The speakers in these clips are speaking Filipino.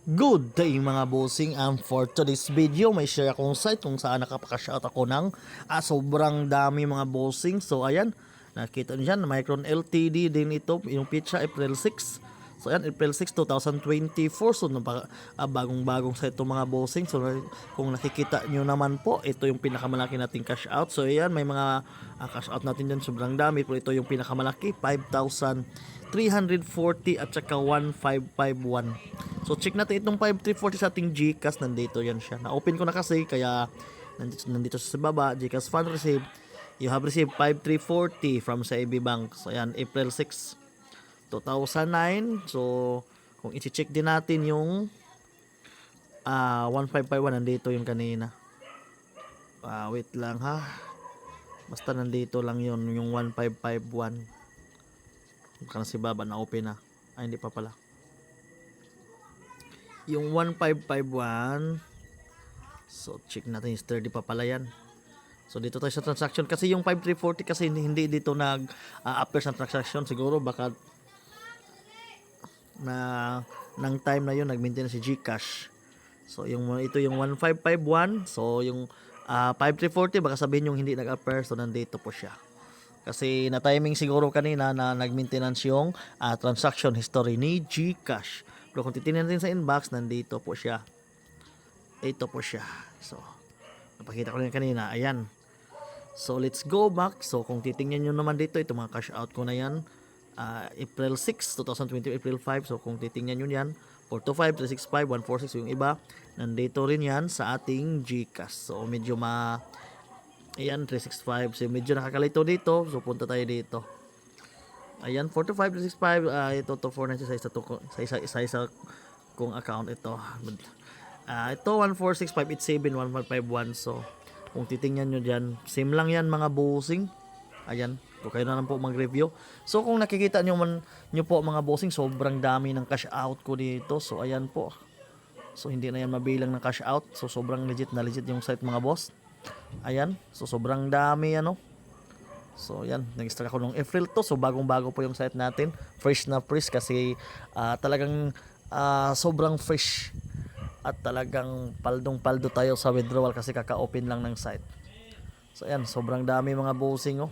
Good day mga bossing, for today's video may share akong site kung saan nakapakashout ako ng sobrang dami mga bossing. So ayan, nakita nyo dyan, Micron LTD din ito, yung pizza April 6. So ayan, April 6, 2024. So bagong-bagong site ito mga bossing. So kung nakikita nyo naman po, ito yung pinakamalaki nating cash out. So ayan, may mga cash out natin dyan, sobrang dami. Pero ito yung pinakamalaki, 5,340 at saka 1,551. So check natin itong 5,340 sa ating GCash, nandito yan siya. Na-open ko na kasi kaya nandito sa baba, GCash fund received. You have received 5,340 from SAB Bank. So ayan, April 6, 2009. So kung i-check din natin yung 1,551, nandito yung kanina. Wait lang ha. Basta nandito lang yun, yung 1,551. Baka na si baba, na-open na. Ay, hindi pa pala. Yung 1,551, so check natin, sturdy pa pala yan. So dito tayo sa transaction, kasi yung 5,340 kasi hindi dito nag-appear sa transaction. Siguro baka ng time na yun nag-maintain si GCash. So ito yung 1,551. So yung 5,340 baka sabihin yung hindi nag-appear. So nandito po siya, kasi na timing siguro kanina na nag-maintenance yung transaction history ni GCash. Pero kung titingnan natin sa inbox, nandito po siya. Ito po siya. So, napakita ko rin kanina. Ayan. So, let's go back. So, kung titingnan nyo naman dito, ito mga cash out ko na yan. April 6, 2020, April 5. So, kung titingnan nyo yan, 425, 365, 146 yung iba. Nandito rin yan sa ating GCash. So, medyo ayan, 365. So, medyo nakakalito dito. So, punta tayo dito. Ayan, 425, 365, ito to 496 sa isa kong account ito. Ito 146,587, 1,551. So, kung titingnan nyo dyan, same lang yan mga bossing. Ayan, kung kayo na lang po mag-review. So, kung nakikita nyo po mga bossing, sobrang dami ng cash out ko dito. So, ayan po. So, hindi na yan mabilang ng cash out. So, sobrang legit na legit yung site mga boss. Ayan, so sobrang dami ano. So yan, nag-start ako nung April to. So bagong-bago po yung site natin. Fresh na fresh kasi talagang sobrang fresh. At talagang paldong-paldo tayo sa withdrawal kasi kaka-open lang ng site. So ayan, sobrang dami mga bossing oh.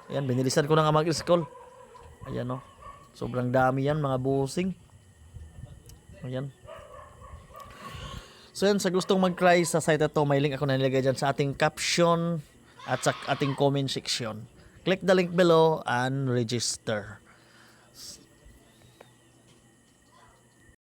Ayan, binilisan ko na nga mag-scroll. Ayan oh. Sobrang dami yan mga bossing. Ayan. So yan, sa gustong mag-try sa site ito, may link ako na nilagay dyan sa ating caption at sa ating comment section. Click the link below and register.